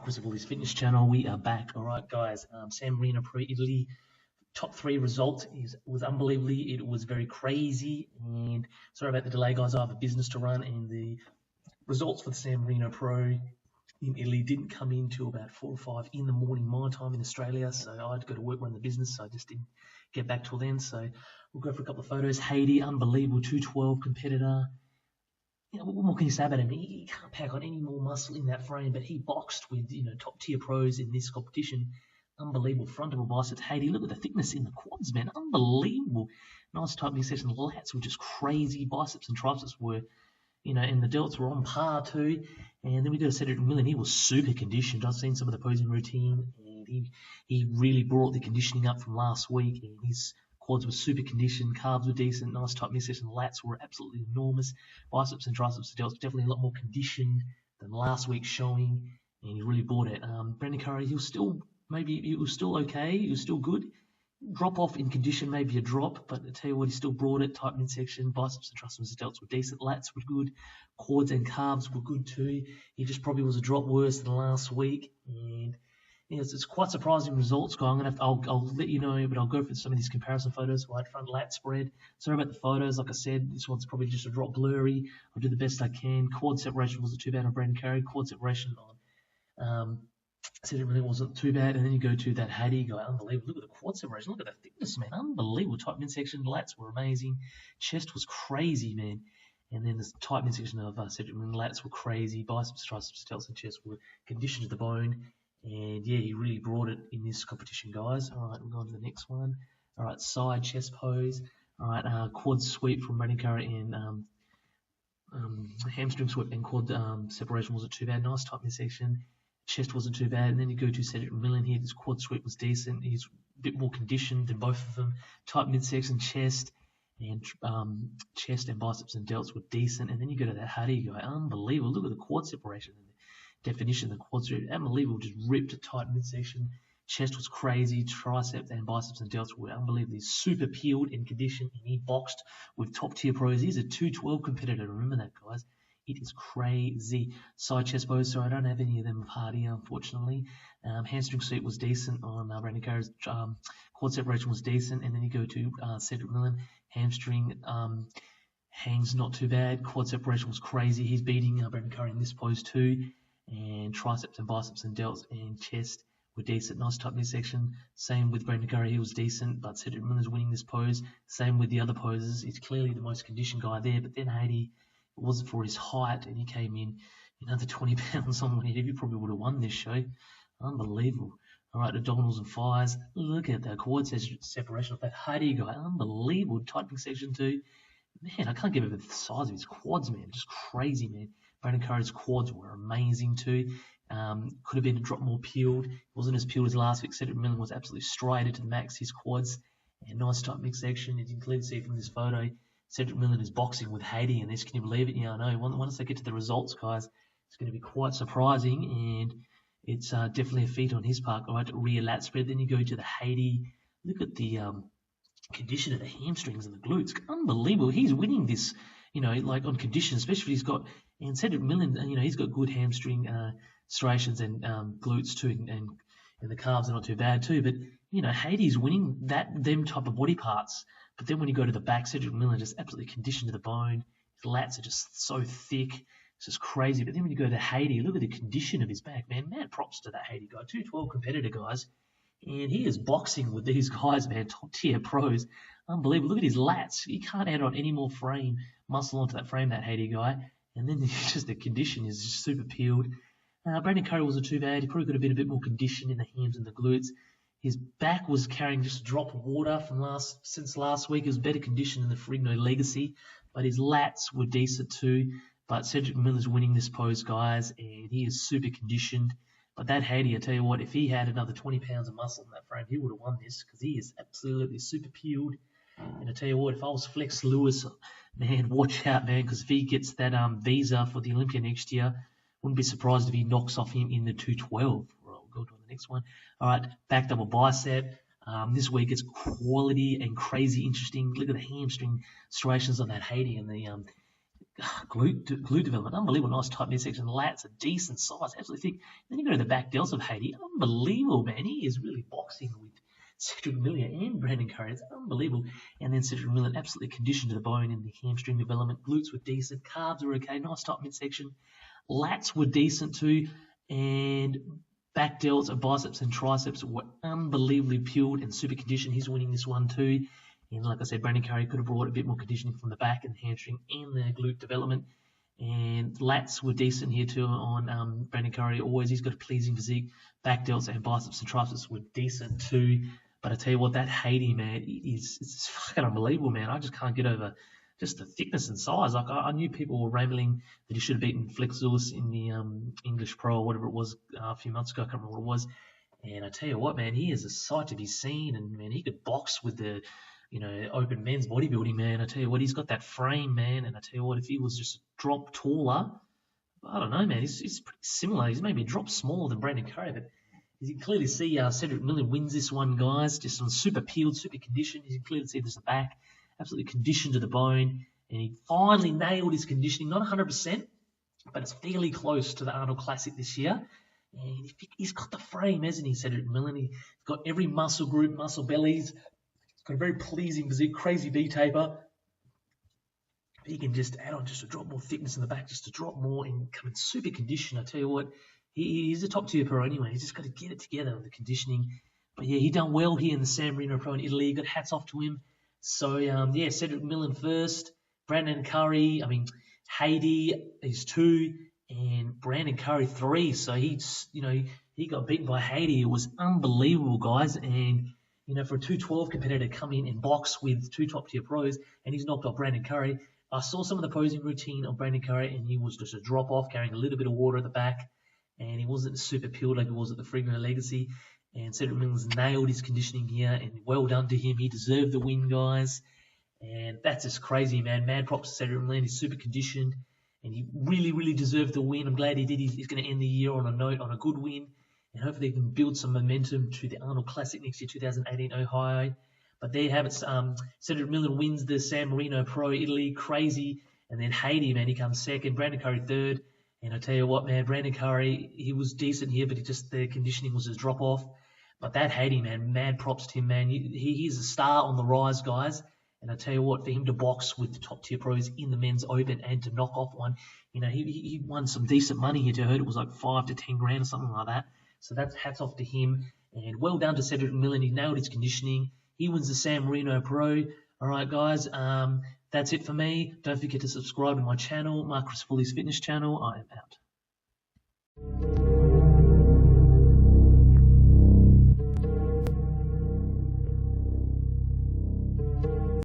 Alright, Chris of All This Fitness Channel, we are back. Alright guys, San Marino Pro Italy, top 3 result was unbelievably, it was very crazy, and sorry about the delay guys, I have a business to run, and the results for the San Marino Pro in Italy didn't come in till about 4 or 5 in the morning my time in Australia, so I had to go to work run the business, so I just didn't get back till then. So we'll go for a couple of photos. Haiti, unbelievable 212 competitor. What more can you say about him? He can't pack on any more muscle in that frame, but he boxed with top tier pros in this competition. Unbelievable frontal biceps. Haiti, look at the thickness in the quads, man. Unbelievable. Nice tight midsection. Lats were just crazy. Biceps and triceps were, and the delts were on par too. And then we go to Cedric McMillan. He was super conditioned. I've seen some of the posing routine, and he really brought the conditioning up from last week. And his quads were super conditioned, calves were decent, nice tight midsection, lats were absolutely enormous, biceps and triceps delts definitely a lot more conditioned than last week's showing, and he really brought it. Brendan Curry, he was still okay, he was still good. Drop off in condition, maybe a drop, but I tell you what, he still brought it. Tight midsection, biceps and triceps delts were decent, lats were good, quads and calves were good too. He just probably was a drop worse than last week, and it's quite surprising results, guys. I'll let you know, but I'll go for some of these comparison photos. Right front lat spread. Sorry about the photos. Like I said, this one's probably just a drop blurry. I'll do the best I can. Quad separation wasn't too bad on Brendan Curry. Quad separation on said it really wasn't too bad. And then you go to that Hattie guy. Unbelievable. Look at the quad separation. Look at the thickness, man. Unbelievable. Tight midsection. Lats were amazing. Chest was crazy, man. And then the tight midsection of Cedric McMillan, lats were crazy. Biceps, triceps, delts, and chest were conditioned to the bone. And yeah, he really brought it in this competition, guys. All right, we'll go on to the next one. All right, side chest pose. All right, quad sweep from Brendan Curry, and hamstring sweep and quad separation wasn't too bad. Nice tight midsection. Chest wasn't too bad. And then you go to Cedric McMillan here. This quad sweep was decent. He's a bit more conditioned than both of them. Tight midsection, chest and biceps and delts were decent. And then you go to that Hattie guy. Unbelievable. Look at the quad separation. Definition, the quads were unbelievable, just ripped a tight midsection. Chest was crazy, triceps and biceps and delts were unbelievably super peeled and conditioned, and he boxed with top tier pros. He's a 212 competitor, remember that, guys. It is crazy. Side chest pose, so I don't have any of them of Hardy, unfortunately. Hamstring sweep was decent on Brendan Curry's. Quad separation was decent, and then you go to Cedric McMillan. Hamstring hangs not too bad. Quad separation was crazy. He's beating Brendan Curry in this pose too. And triceps and biceps and delts and chest were decent. Nice tight midsection. Same with Brendan Curry, he was decent, but Cedric McMillan's winning this pose. Same with the other poses. He's clearly the most conditioned guy there, but then Haiti, it wasn't for his height, and he came in another 20 pounds on one head. He probably would have won this show. Unbelievable. All right, abdominals and thighs. Look at that quad separation of that Haiti guy. Unbelievable. Tight midsection too. Man, I can't give it the size of his quads, man. Just crazy, man. Brendan Curry's quads were amazing too. Could have been a drop more peeled. It wasn't as peeled as last week. Cedric McMillan was absolutely striated to the max. His quads and nice tight midsection. You can clearly see from this photo, Cedric McMillan is boxing with Haiti in this. Can you believe it? Yeah, I know. Once they get to the results, guys, it's going to be quite surprising, and it's definitely a feat on his part. All right, rear lat spread. Then you go to the Haiti. Look at the condition of the hamstrings and the glutes. Unbelievable. He's winning this, like on condition, especially if he's got. And Cedric McMillan, he's got good hamstring striations and glutes too, and the calves are not too bad too. But Haiti's winning them type of body parts. But then when you go to the back, Cedric McMillan just absolutely conditioned to the bone. His lats are just so thick, it's just crazy. But then when you go to Haiti, look at the condition of his back, man. Mad props to that Haiti guy, 212 competitor, guys. And he is boxing with these guys, man, top tier pros. Unbelievable. Look at his lats. He can't add on any more muscle onto that frame, that Haiti guy. And then just the condition is just super peeled. Brendan Curry wasn't too bad. He probably could have been a bit more conditioned in the hams and the glutes. His back was carrying just a drop of water since last week. It was better conditioned than the Ferrigno Legacy, but his lats were decent too. But Cedric McMillan's winning this pose, guys, and he is super conditioned. But that Haiti, I tell you what, if he had another 20 pounds of muscle in that frame, he would have won this, because he is absolutely super peeled. And I tell you what, if I was Flex Lewis, man, watch out, man, because if he gets that visa for the Olympia next year, wouldn't be surprised if he knocks off him in the 212. We'll go to the next one. All right, back double bicep. This week it's quality and crazy interesting. Look at the hamstring striations on that Haiti and the glute development, unbelievable, nice tight midsection, lats, a decent size, absolutely thick. Then you go to the back delts of Haiti, unbelievable, man. He is really boxing with Cedric Millian and Brandon Curry. It's unbelievable. And then Cedric Millian absolutely conditioned to the bone in the hamstring development. Glutes were decent, calves were okay, nice tight midsection. Lats were decent too, and back delts and biceps and triceps were unbelievably peeled and super conditioned. He's winning this one too. And like I said, Brandon Curry could have brought a bit more conditioning from the back and the hamstring and the glute development. And lats were decent here too on Brandon Curry. Always, he's got a pleasing physique. Back delts and biceps and triceps were decent too. But I tell you what, that Haiti, man, it's fucking unbelievable, man. I just can't get over just the thickness and size. Like I knew people were rambling that he should have beaten Flexus in the English Pro or whatever it was a few months ago. I can't remember what it was. And I tell you what, man, he is a sight to be seen. And man, he could box with the open men's bodybuilding, man. I tell you what, he's got that frame, man. And I tell you what, if he was just a drop taller, I don't know, man. He's pretty similar. He's maybe a drop smaller than Brandon Curry, but as you can clearly see, Cedric Millian wins this one, guys. Just on super peeled, super conditioned. You can clearly see there's the back, absolutely conditioned to the bone. And he finally nailed his conditioning, not 100%, but it's fairly close to the Arnold Classic this year. And he's got the frame, hasn't he, Cedric Millian? He's got every muscle group, muscle bellies. He's got a very pleasing physique, crazy V-taper. He can just add on just to drop more thickness in the back, just to drop more and come in super conditioned. I tell you what, he's a top-tier pro anyway. He's just got to get it together with the conditioning. But yeah, he done well here in the San Marino Pro in Italy. Got hats off to him. So yeah, Cedric Millian first, Brandon Curry, Haiti is 2, and Brandon Curry 3. So he got beaten by Haiti. It was unbelievable, guys. And for a 212 competitor to come in and box with 2 top-tier pros, and he's knocked off Brandon Curry. I saw some of the posing routine of Brandon Curry, and he was just a drop-off, carrying a little bit of water at the back, and he wasn't super peeled like he was at the Frigno Legacy. And Cedric Millian's nailed his conditioning here, and well done to him. He deserved the win, guys. And that's just crazy, man. Mad props to Cedric Millian. He's super conditioned, and he really, really deserved the win. I'm glad he did. He's going to end the year on a good win, and hopefully he can build some momentum to the Arnold Classic next year, 2018 Ohio. But there you have it. Cedric Millian wins the San Marino Pro Italy, crazy. And then Haiti, man, he comes second. Brandon Curry third. And I tell you what, man, Brandon Curry, he was decent here, but the conditioning was his drop off. But that Haiti, man, mad props to him, man. He's a star on the rise, guys. And I tell you what, for him to box with the top tier pros in the men's open and to knock off one, he won some decent money here. I heard it was like 5 to 10 grand or something like that. So that's hats off to him. And well done to Cedric Millian. He nailed his conditioning. He wins the San Marino Pro. All right, guys. That's it for me. Don't forget to subscribe to my channel, Mark Chris Foley's Fitness channel. I am out.